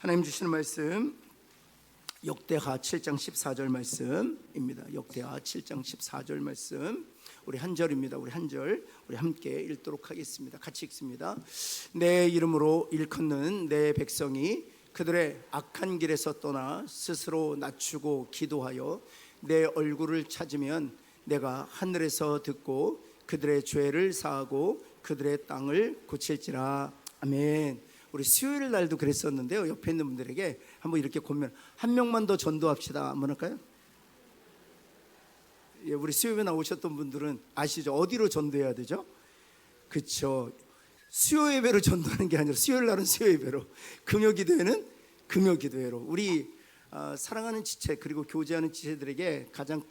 하나님 주시는 말씀 역대하 7장 14절 말씀입니다. 역대하 7장 14절 말씀, 우리 한 절입니다. 우리 한 절 우리 함께 읽도록 하겠습니다. 같이 읽습니다. 내 이름으로 일컫는 내 백성이 그들의 악한 길에서 떠나 스스로 낮추고 기도하여 내 얼굴을 찾으면 내가 하늘에서 듣고 그들의 죄를 사하고 그들의 땅을 고칠지라. 아멘. 우리 수요일 날도 그랬었는데요, 옆에 있는 분들에게 한번 이렇게 고면, 한 명만 더 전도합시다 한번 할까요? 예, 우리 수요일에 나오셨던 분들은 아시죠? 어디로 전도해야 되죠? 그렇죠, 수요 예배로 전도하는 게 아니라 수요일 날은 수요 예배로, 금요 기도회는 금요 기도회로. 우리 사랑하는 지체 그리고 교제하는 지체들에게 가장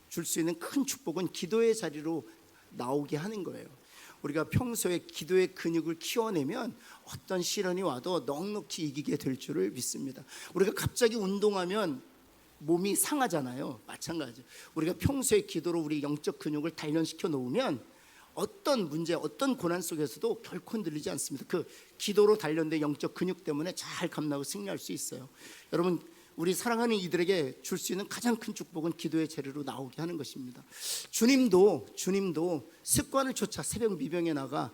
줄 수 있는 큰 축복은 기도의 자리로 나오게 하는 거예요. 우리가 평소에 기도의 근육을 키워내면 어떤 시련이 와도 넉넉히 이기게 될 줄을 믿습니다. 우리가 갑자기 운동하면 몸이 상하잖아요. 마찬가지, 우리가 평소에 기도로 우리 영적 근육을 단련시켜 놓으면 어떤 문제, 어떤 고난 속에서도 결코 흔들리지 않습니다. 그 기도로 단련된 영적 근육 때문에 잘 감당하고 승리할 수 있어요. 여러분, 우리 사랑하는 이들에게 줄 수 있는 가장 큰 축복은 기도의 재료로 나오게 하는 것입니다. 주님도 습관을 쫓아 새벽 미병에 나가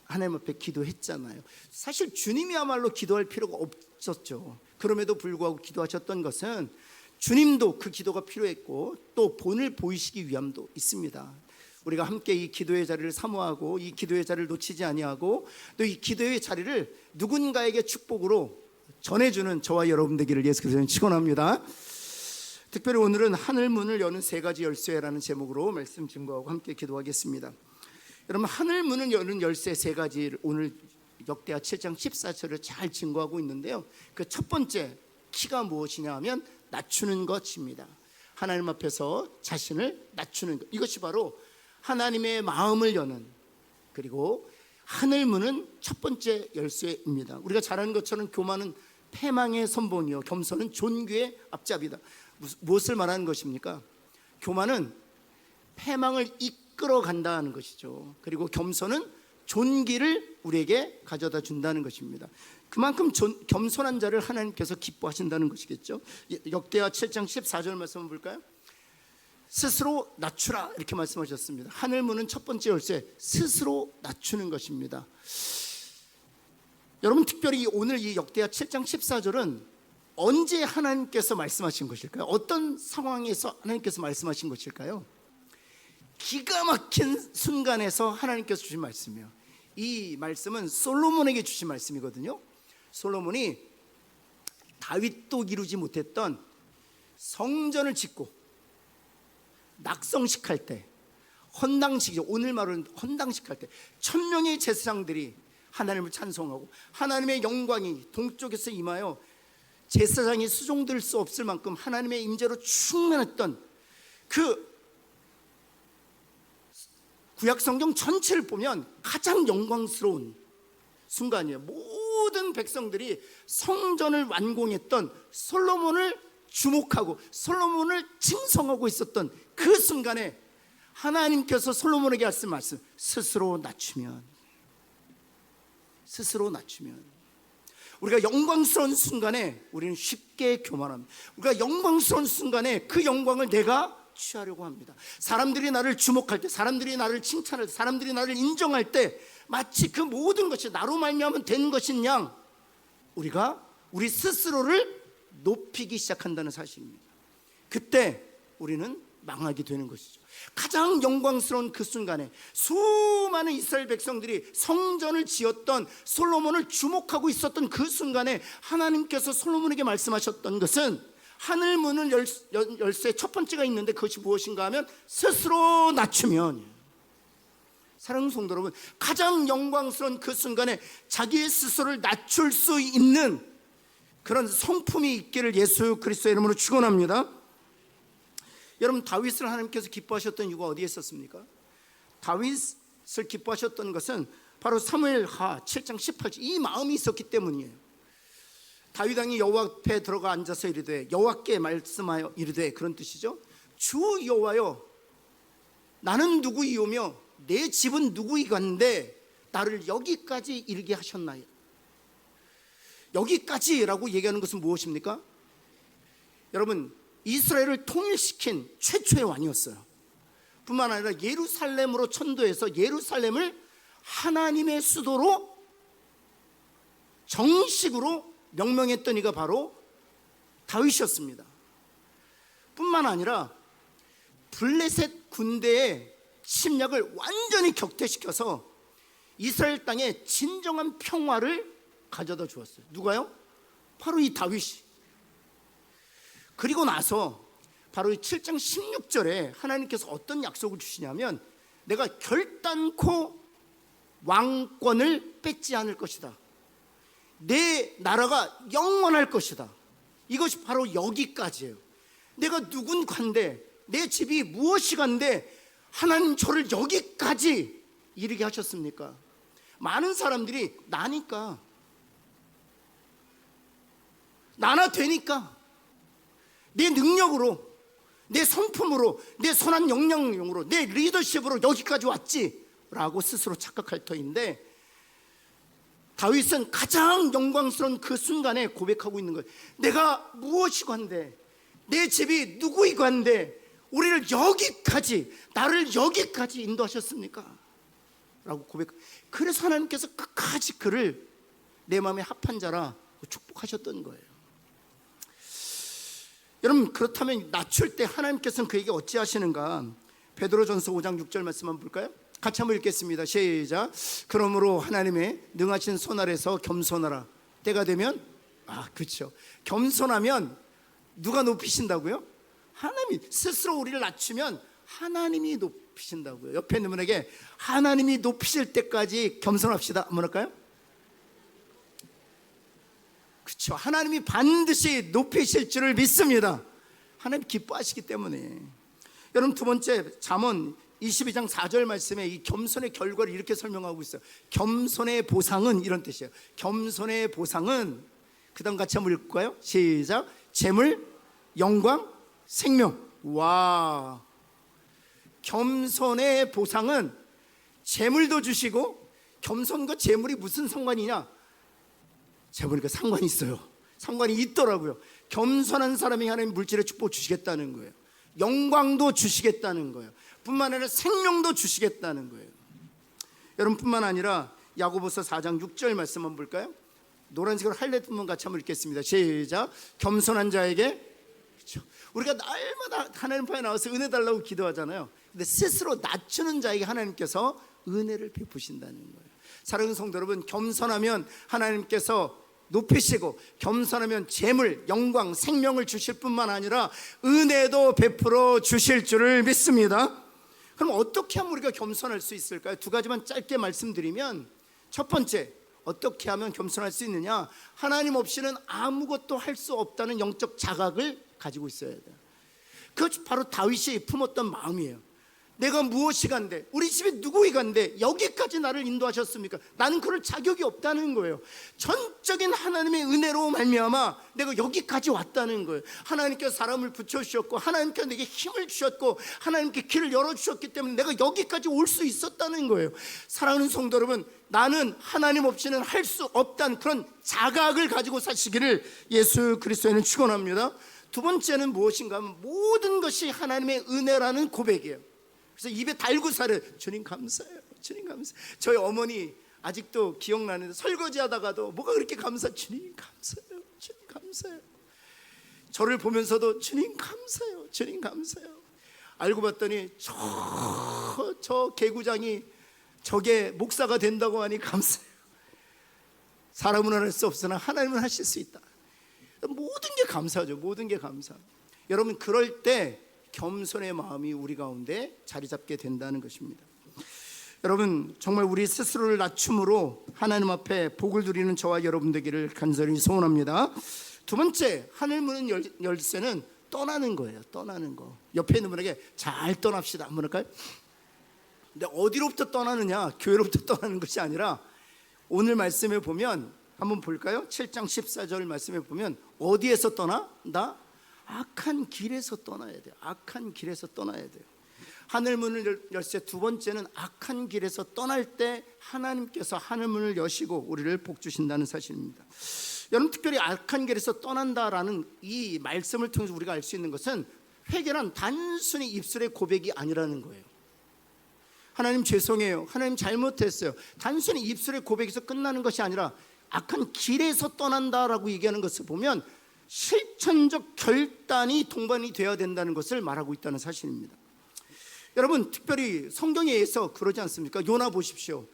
하나님 앞에 기도했잖아요. 사실 주님이야말로 기도할 필요가 없었죠. 그럼에도 불구하고 기도하셨던 것은 주님도 그 기도가 필요했고 또 본을 보이시기 위함도 있습니다. 우리가 함께 이 기도의 자리를 사모하고 이 기도의 자리를 놓치지 아니하고 또 이 기도의 자리를 누군가에게 축복으로 전해주는 저와 여러분 되기를 예수 그리스도는 축원합니다. 특별히 오늘은 하늘 문을 여는 세 가지 열쇠라는 제목으로 말씀 증거하고 함께 기도하겠습니다. 여러분, 하늘 문을 여는 열쇠 세 가지를 오늘 역대하 7장 14절을 잘 증거하고 있는데요, 그 첫 번째 키가 무엇이냐 하면 낮추는 것입니다. 하나님 앞에서 자신을 낮추는 것, 이것이 바로 하나님의 마음을 여는, 그리고 하늘 문은 첫 번째 열쇠입니다. 우리가 잘 아는 것처럼 교만은 패망의 선봉이요 겸손은 존귀의 앞잡이다. 무엇을 말하는 것입니까? 교만은 패망을 이끌어 간다는 것이죠. 그리고 겸손은 존귀를 우리에게 가져다 준다는 것입니다. 그만큼 겸손한 자를 하나님께서 기뻐하신다는 것이겠죠. 역대하 7장 14절 말씀을 볼까요? 스스로 낮추라 이렇게 말씀하셨습니다. 하늘 문은 첫 번째 열쇠, 스스로 낮추는 것입니다. 여러분, 특별히 오늘 이 역대하 7장 14절은 언제 하나님께서 말씀하신 것일까요? 어떤 상황에서 하나님께서 말씀하신 것일까요? 기가 막힌 순간에서 하나님께서 주신 말씀이에요. 이 말씀은 솔로몬에게 주신 말씀이거든요. 솔로몬이 다윗도 이루지 못했던 성전을 짓고 낙성식할 때, 헌당식이죠. 오늘 말은 헌당식할 때 1000명의 제사장들이 하나님을 찬송하고 하나님의 영광이 동쪽에서 임하여 제사장이 수종될 수 없을 만큼 하나님의 임재로 충만했던 그 구약 성경 전체를 보면 가장 영광스러운 순간이에요. 모든 백성들이 성전을 완공했던 솔로몬을 주목하고 솔로몬을 칭송하고 있었던 그 순간에 하나님께서 솔로몬에게 하신 말씀, 스스로 낮추면, 우리가 영광스러운 순간에 우리는 쉽게 교만합니다. 우리가 영광스러운 순간에 그 영광을 내가 취하려고 합니다. 사람들이 나를 주목할 때, 사람들이 나를 칭찬할 때, 사람들이 나를 인정할 때 마치 그 모든 것이 나로 말미암아 된 것인 양 우리가 우리 스스로를 높이기 시작한다는 사실입니다. 그때 우리는 망하게 되는 것이죠. 가장 영광스러운 그 순간에 수많은 이스라엘 백성들이 성전을 지었던 솔로몬을 주목하고 있었던 그 순간에 하나님께서 솔로몬에게 말씀하셨던 것은 하늘 문을 열쇠 첫 번째가 있는데 그것이 무엇인가 하면 스스로 낮추면. 사랑하는 성도 여러분, 가장 영광스러운 그 순간에 자기 스스로를 낮출 수 있는 그런 성품이 있기를 예수 그리스도의 이름으로 축원합니다. 여러분, 다윗을 하나님께서 기뻐하셨던 이유가 어디에 있었습니까? 다윗을 기뻐하셨던 것은 바로 사무엘하 7장 18절 이 마음이 있었기 때문이에요. 다윗 왕이 여호와 앞에 들어가 앉아서 이르되, 여호와께 말씀하여 이르되, 그런 뜻이죠. 주 여호와여, 나는 누구이오며 내 집은 누구이간데 나를 여기까지 이르게 하셨나요? 여기까지라고 얘기하는 것은 무엇입니까? 여러분, 이스라엘을 통일시킨 최초의 왕이었어요. 뿐만 아니라 예루살렘으로 천도해서 예루살렘을 하나님의 수도로 정식으로 명명했던 이가 바로 다윗이었습니다. 뿐만 아니라 블레셋 군대의 침략을 완전히 격퇴시켜서 이스라엘 땅에 진정한 평화를 가져다 주었어요. 누가요? 바로 이 다윗이. 그리고 나서 바로 이 7장 16절에 하나님께서 어떤 약속을 주시냐면, 내가 결단코 왕권을 뺏지 않을 것이다. 내 나라가 영원할 것이다. 이것이 바로 여기까지예요. 내가 누군가인데, 내 집이 무엇이간데 하나님 저를 여기까지 이르게 하셨습니까? 많은 사람들이 나니까, 나나 되니까, 내 능력으로, 내 성품으로, 내 선한 역량으로, 내 리더십으로 여기까지 왔지 라고 스스로 착각할 터인데, 다윗은 가장 영광스러운 그 순간에 고백하고 있는 거예요. 내가 무엇이간데, 내 집이 누구이간데 우리를 여기까지, 나를 여기까지 인도하셨습니까? 라고 고백. 그래서 하나님께서 끝까지 그를 내 마음에 합한 자라 축복하셨던 거예요. 여러분, 그렇다면 낮출 때 하나님께서는 그에게 어찌하시는가? 베드로전서 5장 6절 말씀 한번 볼까요? 같이 한번 읽겠습니다. 시작. 그러므로 하나님의 능하신 손 아래서 겸손하라. 때가 되면, 그렇죠, 겸손하면 누가 높이신다고요? 하나님이. 스스로 우리를 낮추면 하나님이 높이신다고요. 옆에 있는 분에게 하나님이 높이실 때까지 겸손합시다 한번 할까요? 그렇죠. 하나님이 반드시 높이실 줄을 믿습니다. 하나님 기뻐하시기 때문에. 여러분, 두 번째, 잠언 22장 4절 말씀에 이 겸손의 결과를 이렇게 설명하고 있어요. 겸손의 보상은, 이런 뜻이에요. 겸손의 보상은, 그 다음 같이 한번 읽을까요? 시작. 재물, 영광, 생명. 와, 겸손의 보상은 재물도 주시고, 겸손과 재물이 무슨 상관이냐? 재물과 상관이 있어요. 상관이 있더라고요. 겸손한 사람이 하나님 물질의 축복 주시겠다는 거예요. 영광도 주시겠다는 거예요. 뿐만 아니라 생명도 주시겠다는 거예요. 여러분, 뿐만 아니라 야고보서 4장 6절 말씀 한번 볼까요? 노란색으로 하이라이트 부분 같이 한번 읽겠습니다. 시작. 겸손한 자에게, 그렇죠, 우리가 날마다 하나님 앞에 나와서 은혜 달라고 기도하잖아요. 근데 스스로 낮추는 자에게 하나님께서 은혜를 베푸신다는 거예요. 사랑하는 성도 여러분, 겸손하면 하나님께서 높이시고, 겸손하면 재물, 영광, 생명을 주실 뿐만 아니라 은혜도 베풀어 주실 줄을 믿습니다. 그럼 어떻게 하면 우리가 겸손할 수 있을까요? 두 가지만 짧게 말씀드리면, 첫 번째, 어떻게 하면 겸손할 수 있느냐? 하나님 없이는 아무것도 할 수 없다는 영적 자각을 가지고 있어야 돼요. 그것이 바로 다윗이 품었던 마음이에요. 내가 무엇이간데, 우리 집에 누구이간데 여기까지 나를 인도하셨습니까? 나는 그럴 자격이 없다는 거예요. 전적인 하나님의 은혜로 말미암아 내가 여기까지 왔다는 거예요. 하나님께서 사람을 붙여주셨고, 하나님께서 내게 힘을 주셨고, 하나님께 길을 열어주셨기 때문에 내가 여기까지 올 수 있었다는 거예요. 사랑하는 성도 여러분, 나는 하나님 없이는 할 수 없다는 그런 자각을 가지고 사시기를 예수 그리스도에는 축원합니다. 두 번째는 무엇인가 하면, 모든 것이 하나님의 은혜라는 고백이에요. 그래서 입에 달고 살아요. 주님 감사해요. 주님 감사해요. 저희 어머니 아직도 기억나는데, 설거지 하다가도 뭐가 그렇게 주님 감사해요. 주님 감사해요. 저를 보면서도 주님 감사해요. 주님 감사해요. 알고 봤더니 저 개구장이 저게 목사가 된다고 하니 감사해요. 사람은 할 수 없으나 하나님은 하실 수 있다. 모든 게 감사하죠. 모든 게 감사. 여러분, 그럴 때 겸손의 마음이 우리 가운데 자리 잡게 된다는 것입니다. 여러분, 정말 우리 스스로를 낮춤으로 하나님 앞에 복을 누리는 저와 여러분 되기를 간절히 소원합니다. 두 번째, 하늘 무는 열쇠는 떠나는 거예요. 떠나는 거. 옆에 있는 분에게 잘 떠납시다 한번 할까요? 근데 어디로부터 떠나느냐? 교회로부터 떠나는 것이 아니라, 오늘 말씀에 보면 한번 볼까요? 7장 14절 말씀에 보면 어디에서 떠나? 나 악한 길에서 떠나야 돼요. 악한 길에서 떠나야 돼요. 하늘 문을 열쇠 두 번째는, 악한 길에서 떠날 때 하나님께서 하늘 문을 여시고 우리를 복 주신다는 사실입니다. 여러분, 특별히 악한 길에서 떠난다라는 이 말씀을 통해서 우리가 알 수 있는 것은 회개란 단순히 입술의 고백이 아니라는 거예요. 하나님 죄송해요, 하나님 잘못했어요, 단순히 입술의 고백에서 끝나는 것이 아니라 악한 길에서 떠난다라고 얘기하는 것을 보면 실천적 결단이 동반이 되어야 된다는 것을 말하고 있다는 사실입니다. 여러분, 특별히 성경에 의해서 그러지 않습니까? 요나 보십시오.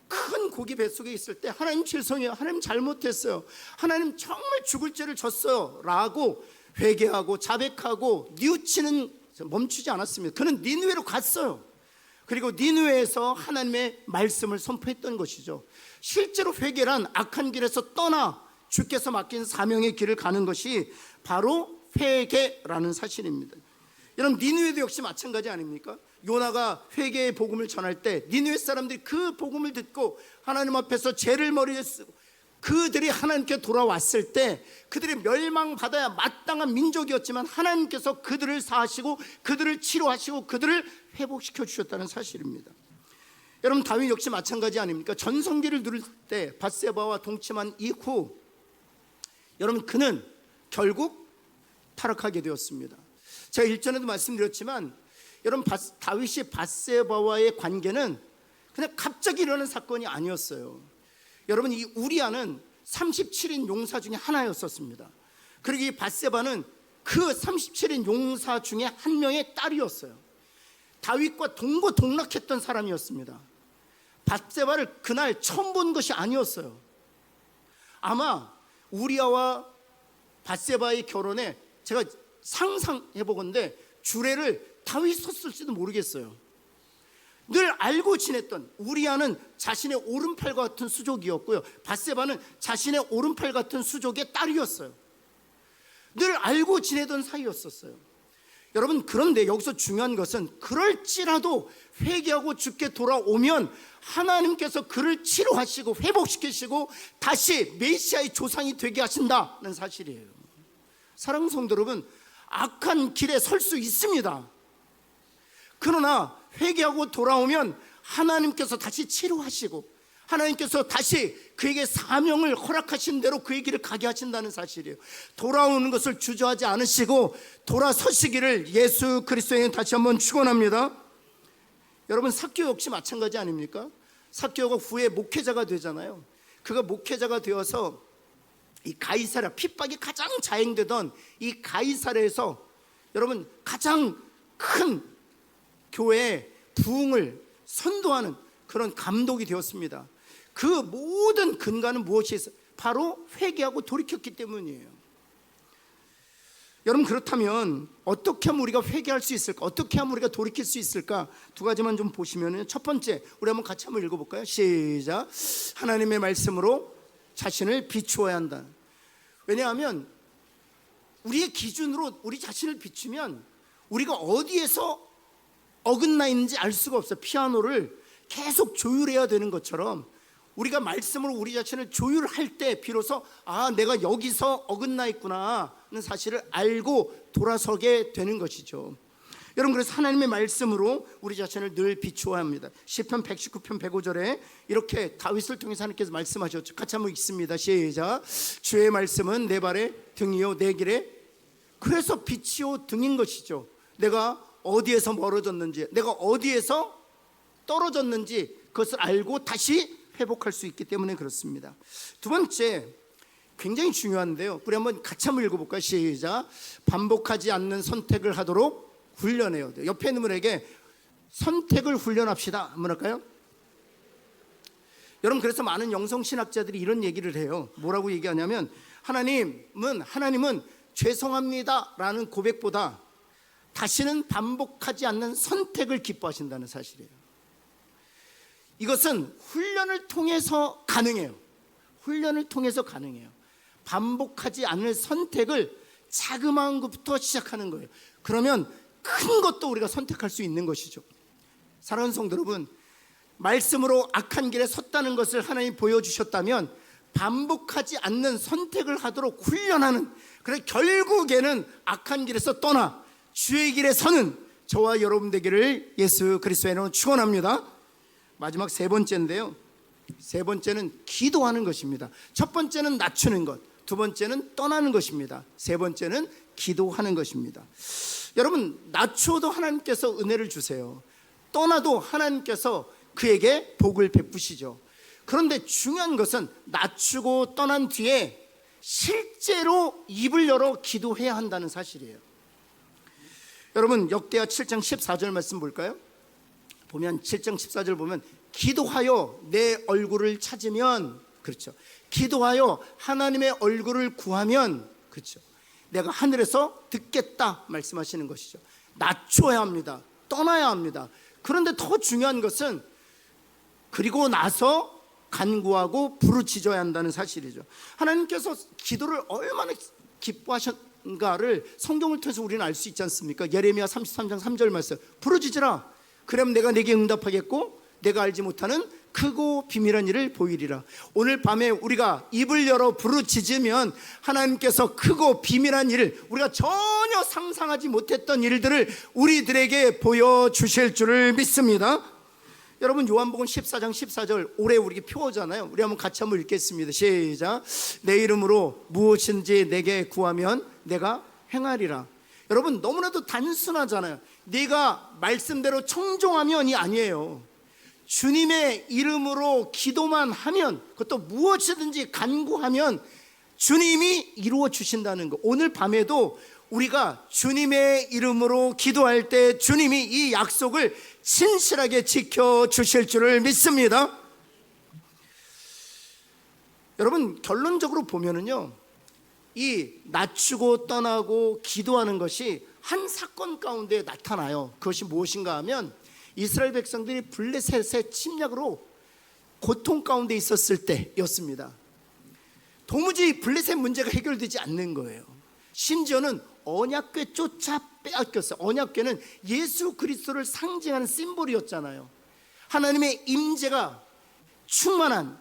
큰 고기 뱃속에 있을 때 하나님 죄송해요, 하나님 잘못했어요, 하나님 정말 죽을 죄를 졌어요 라고 회개하고 자백하고 뉘우치는 멈추지 않았습니다. 그는 니느웨로 갔어요. 그리고 니느웨에서 하나님의 말씀을 선포했던 것이죠. 실제로 회개란 악한 길에서 떠나 주께서 맡긴 사명의 길을 가는 것이 바로 회개라는 사실입니다. 여러분, 니느웨도 역시 마찬가지 아닙니까? 요나가 회개의 복음을 전할 때 니느웨 사람들이 그 복음을 듣고 하나님 앞에서 죄를 머리에 쓰고 그들이 하나님께 돌아왔을 때 그들이 멸망받아야 마땅한 민족이었지만 하나님께서 그들을 사하시고 그들을 치료하시고 그들을 회복시켜 주셨다는 사실입니다. 여러분, 다윗 역시 마찬가지 아닙니까? 전성기를 누릴 때 밧세바와 동침한 이후 여러분, 그는 결국 타락하게 되었습니다. 제가 일전에도 말씀드렸지만 여러분, 다윗이 밧세바와의 관계는 그냥 갑자기 일어난 사건이 아니었어요. 여러분, 이 우리아는 37인 용사 중에 하나였었습니다. 그리고 이 밧세바는 그 37인 용사 중에 한 명의 딸이었어요. 다윗과 동고동락했던 사람이었습니다. 밧세바를 그날 처음 본 것이 아니었어요. 아마 우리아와 밧세바의 결혼에 제가 상상해보건대 주례를 다윗이 섰을지도 모르겠어요. 늘 알고 지냈던 우리아는 자신의 오른팔과 같은 수족이었고요, 밧세바는 자신의 오른팔 같은 수족의 딸이었어요. 늘 알고 지내던 사이였었어요. 여러분, 그런데 여기서 중요한 것은 그럴지라도 회개하고 주께 돌아오면 하나님께서 그를 치료하시고 회복시키시고 다시 메시아의 조상이 되게 하신다는 사실이에요. 사랑하는 성도 여러분, 악한 길에 설 수 있습니다. 그러나 회개하고 돌아오면 하나님께서 다시 치료하시고 하나님께서 다시 그에게 사명을 허락하신 대로 그의 길을 가게 하신다는 사실이에요. 돌아오는 것을 주저하지 않으시고 돌아서시기를 예수 그리스도에 다시 한번 축원합니다. 여러분, 삭개오 역시 마찬가지 아닙니까? 삭개오가 후에 목회자가 되잖아요. 그가 목회자가 되어서 이 가이사랴, 핍박이 가장 자행되던 이 가이사랴에서 여러분 가장 큰 교회의 부흥을 선도하는 그런 감독이 되었습니다. 그 모든 근간은 무엇이 있어요? 바로 회개하고 돌이켰기 때문이에요. 여러분, 그렇다면 어떻게 하면 우리가 회개할 수 있을까? 어떻게 하면 우리가 돌이킬 수 있을까? 두 가지만 좀 보시면, 첫 번째, 우리 한번 같이 한번 읽어볼까요? 시작. 하나님의 말씀으로 자신을 비추어야 한다. 왜냐하면 우리의 기준으로 우리 자신을 비추면 우리가 어디에서 어긋나 있는지 알 수가 없어요. 피아노를 계속 조율해야 되는 것처럼 우리가 말씀으로 우리 자신을 조율할 때 비로소 내가 여기서 어긋나 있구나 하는 사실을 알고 돌아서게 되는 것이죠. 여러분, 그래서 하나님의 말씀으로 우리 자신을 늘 비추어야 합니다. 시편 119편 105절에 이렇게 다윗을 통해서 하나님께서 말씀하셨죠. 같이 한번 읽습니다. 시작. 주의 말씀은 내 발의 등이요 내 길에, 그래서 빛이요 등인 것이죠. 내가 어디에서 멀어졌는지, 내가 어디에서 떨어졌는지 그것을 알고 다시 회복할 수 있기 때문에 그렇습니다. 두 번째, 굉장히 중요한데요, 우리 한번 같이 한번 읽어볼까요? 시작. 반복하지 않는 선택을 하도록 훈련해요. 옆에 있는 분에게 선택을 훈련합시다 한번 할까요? 여러분, 그래서 많은 영성신학자들이 이런 얘기를 해요. 뭐라고 얘기하냐면 하나님은 죄송합니다 라는 고백보다 다시는 반복하지 않는 선택을 기뻐하신다는 사실이에요. 이것은 훈련을 통해서 가능해요. 훈련을 통해서 가능해요. 반복하지 않을 선택을 자그마한 것부터 시작하는 거예요. 그러면 큰 것도 우리가 선택할 수 있는 것이죠. 사랑하는 성도 여러분, 말씀으로 악한 길에 섰다는 것을 하나님 보여주셨다면 반복하지 않는 선택을 하도록 훈련하는, 그래 결국에는 악한 길에서 떠나 주의 길에 서는 저와 여러분 되기를 예수 그리스도의 이름으로 축원합니다. 마지막 세 번째인데요, 세 번째는 기도하는 것입니다. 첫 번째는 낮추는 것, 두 번째는 떠나는 것입니다. 세 번째는 기도하는 것입니다. 여러분, 낮추어도 하나님께서 은혜를 주세요. 떠나도 하나님께서 그에게 복을 베푸시죠. 그런데 중요한 것은 낮추고 떠난 뒤에 실제로 입을 열어 기도해야 한다는 사실이에요. 여러분, 역대하 7장 14절 말씀 볼까요? 보면 7장 14절 보면 기도하여 내 얼굴을 찾으면, 그렇죠, 기도하여 하나님의 얼굴을 구하면, 그렇죠, 내가 하늘에서 듣겠다 말씀하시는 것이죠. 낮춰야 합니다. 떠나야 합니다. 그런데 더 중요한 것은 그리고 나서 간구하고 부르짖어야 한다는 사실이죠. 하나님께서 기도를 얼마나 기뻐하셨는가를 성경을 통해서 우리는 알 수 있지 않습니까? 예레미야 33장 3절 말씀, 부르짖으라 그럼 내가 내게 응답하겠고 내가 알지 못하는 크고 비밀한 일을 보이리라. 오늘 밤에 우리가 입을 열어 부르짖으면 하나님께서 크고 비밀한 일을, 우리가 전혀 상상하지 못했던 일들을 우리들에게 보여주실 줄을 믿습니다. 여러분, 요한복음 14장 14절 올해 우리 표어잖아요. 우리 한번 같이 한번 읽겠습니다. 시작. 내 이름으로 무엇인지 내게 구하면 내가 행하리라. 여러분, 너무나도 단순하잖아요. 네가 말씀대로 청종하면이 아니에요. 주님의 이름으로 기도만 하면, 그것도 무엇이든지 간구하면 주님이 이루어 주신다는 거. 오늘 밤에도 우리가 주님의 이름으로 기도할 때 주님이 이 약속을 신실하게 지켜주실 줄을 믿습니다. 여러분, 결론적으로 보면은요, 이 낮추고 떠나고 기도하는 것이 한 사건 가운데 나타나요. 그것이 무엇인가 하면 이스라엘 백성들이 블레셋의 침략으로 고통 가운데 있었을 때였습니다. 도무지 블레셋 문제가 해결되지 않는 거예요. 심지어는 언약궤 쫓아 빼앗겼어요. 언약궤는 예수 그리스도를 상징하는 심볼이었잖아요. 하나님의 임재가 충만한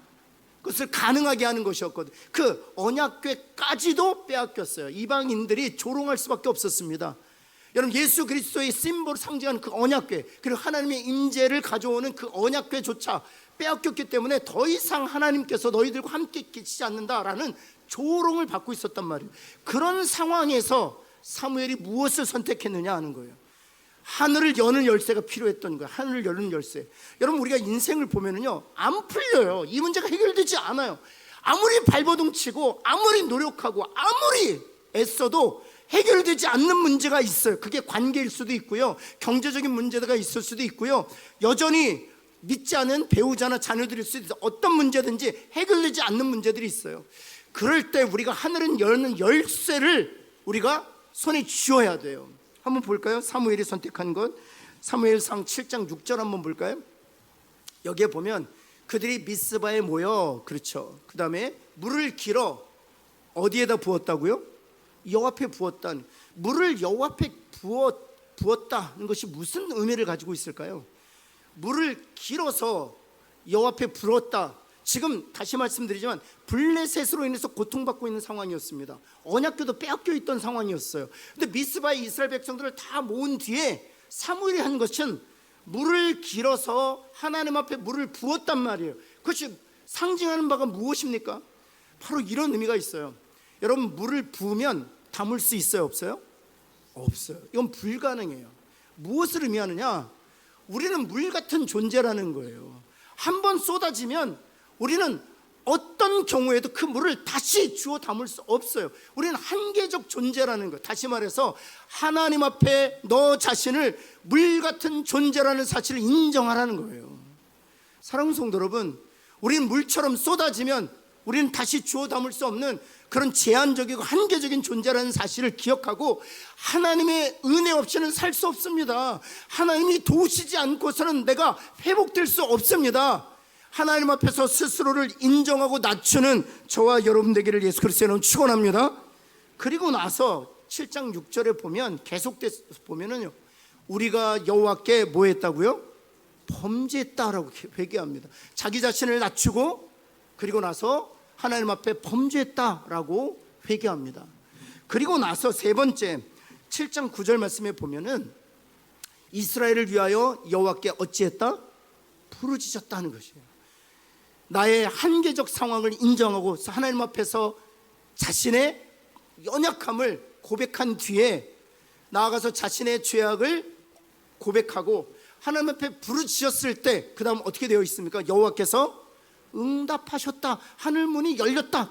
것을 가능하게 하는 것이었거든요. 그 언약궤까지도 빼앗겼어요. 이방인들이 조롱할 수밖에 없었습니다. 여러분, 예수 그리스도의 심볼을 상징하는 그 언약궤, 그리고 하나님의 임재를 가져오는 그 언약궤조차 빼앗겼기 때문에 더 이상 하나님께서 너희들과 함께 계시지 않는다라는 조롱을 받고 있었단 말이에요. 그런 상황에서 사무엘이 무엇을 선택했느냐 하는 거예요. 하늘을 여는 열쇠가 필요했던 거예요. 하늘을 여는 열쇠. 여러분, 우리가 인생을 보면은요, 안 풀려요. 이 문제가 해결되지 않아요. 아무리 발버둥 치고 아무리 노력하고 아무리 애써도 해결되지 않는 문제가 있어요. 그게 관계일 수도 있고요, 경제적인 문제가 있을 수도 있고요, 여전히 믿지 않은 배우자나 자녀들일 수도 있어요. 어떤 문제든지 해결되지 않는 문제들이 있어요. 그럴 때 우리가 하늘은 여는 열쇠를 우리가 손에 쥐어야 돼요. 한번 볼까요? 사무엘이 선택한 것, 사무엘상 7장 6절 한번 볼까요? 여기에 보면 그들이 미스바에 모여, 그렇죠, 그 다음에 물을 길어 어디에다 부었다고요? 여호와 앞에 부었다는, 물을 여호와 앞에 부었다는 것이 무슨 의미를 가지고 있을까요? 물을 길어서 여호와 앞에 부었다. 지금 다시 말씀드리지만 블레셋으로 인해서 고통받고 있는 상황이었습니다. 언약궤도 빼앗겨 있던 상황이었어요. 근데 미스바의 이스라엘 백성들을 다 모은 뒤에 사무엘이 한 것은 물을 길어서 하나님 앞에 물을 부었단 말이에요. 그것이 상징하는 바가 무엇입니까? 바로 이런 의미가 있어요. 여러분, 물을 부으면 담을 수 있어요, 없어요? 없어요. 이건 불가능해요. 무엇을 의미하느냐? 우리는 물 같은 존재라는 거예요. 한번 쏟아지면 우리는 어떤 경우에도 그 물을 다시 주워 담을 수 없어요. 우리는 한계적 존재라는 거. 다시 말해서 하나님 앞에 너 자신을 물 같은 존재라는 사실을 인정하라는 거예요. 사랑하는 성도 여러분, 우리는 물처럼 쏟아지면 우리는 다시 주워 담을 수 없는 그런 제한적이고 한계적인 존재라는 사실을 기억하고 하나님의 은혜 없이는 살 수 없습니다. 하나님이 도우시지 않고서는 내가 회복될 수 없습니다. 하나님 앞에서 스스로를 인정하고 낮추는 저와 여러분 되기를 예수 그리스도의 이름으로 축원합니다. 그리고 나서 7장 6절에 보면 계속돼서 보면은요, 우리가 여호와께 뭐 했다고요? 범죄했다라고 회개합니다. 자기 자신을 낮추고 그리고 나서 하나님 앞에 범죄했다라고 회개합니다. 그리고 나서 세 번째 7장 9절 말씀에 보면은 이스라엘을 위하여 여호와께 어찌했다? 부르짖었다는 것이에요. 나의 한계적 상황을 인정하고 하나님 앞에서 자신의 연약함을 고백한 뒤에 나아가서 자신의 죄악을 고백하고 하나님 앞에 부르짖었을 때 그 다음 어떻게 되어 있습니까? 여호와께서 응답하셨다, 하늘 문이 열렸다.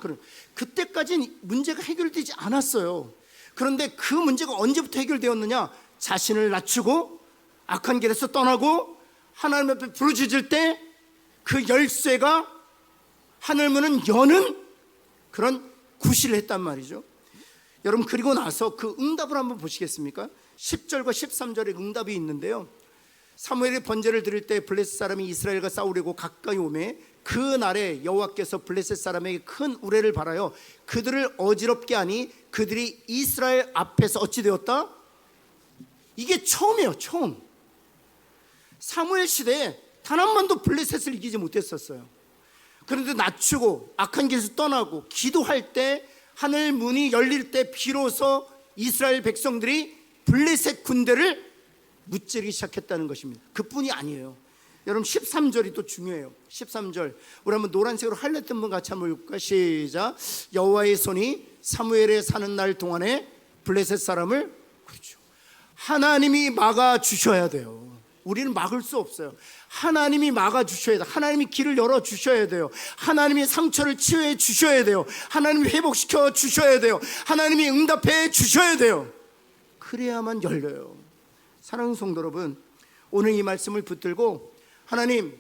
그때까지는 문제가 해결되지 않았어요. 그런데 그 문제가 언제부터 해결되었느냐? 자신을 낮추고 악한 길에서 떠나고 하나님 앞에 부르짖을 때 그 열쇠가 하늘 문은 여는 그런 구실을 했단 말이죠. 여러분, 그리고 나서 그 응답을 한번 보시겠습니까? 10절과 13절에 응답이 있는데요, 사무엘이 번제를 드릴 때 블레셋 사람이 이스라엘과 싸우려고 가까이 오매 그 날에 여호와께서 블레셋 사람에게 큰 우레를 발하여 그들을 어지럽게 하니 그들이 이스라엘 앞에서 어찌 되었다? 이게 처음이에요. 처음. 사무엘 시대에 단 한 번도 블레셋을 이기지 못했었어요. 그런데 낮추고 악한 길에서 떠나고 기도할 때 하늘 문이 열릴 때 비로소 이스라엘 백성들이 블레셋 군대를 무찌르기 시작했다는 것입니다. 그뿐이 아니에요. 여러분, 13절이 또 중요해요. 13절 우리 한번 노란색으로 하이라이트 분 같이 한번 볼까요? 시작. 여호와의 손이 사무엘에 사는 날 동안에 블레셋 사람을, 그렇죠, 하나님이 막아주셔야 돼요. 우리는 막을 수 없어요. 하나님이 막아주셔야 돼요. 하나님이 길을 열어주셔야 돼요. 하나님이 상처를 치유해 주셔야 돼요. 하나님이 회복시켜 주셔야 돼요. 하나님이 응답해 주셔야 돼요. 그래야만 열려요. 사랑하는 성도 여러분, 오늘 이 말씀을 붙들고 하나님,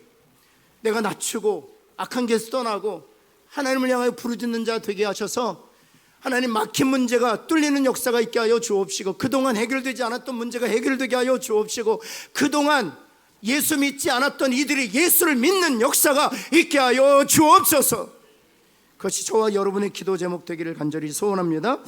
내가 낮추고 악한 길에서 떠나고 하나님을 향하여 부르짖는 자 되게 하셔서 하나님, 막힌 문제가 뚫리는 역사가 있게 하여 주옵시고 그동안 해결되지 않았던 문제가 해결되게 하여 주옵시고 그동안 예수 믿지 않았던 이들이 예수를 믿는 역사가 있게 하여 주옵소서. 그것이 저와 여러분의 기도 제목 되기를 간절히 소원합니다.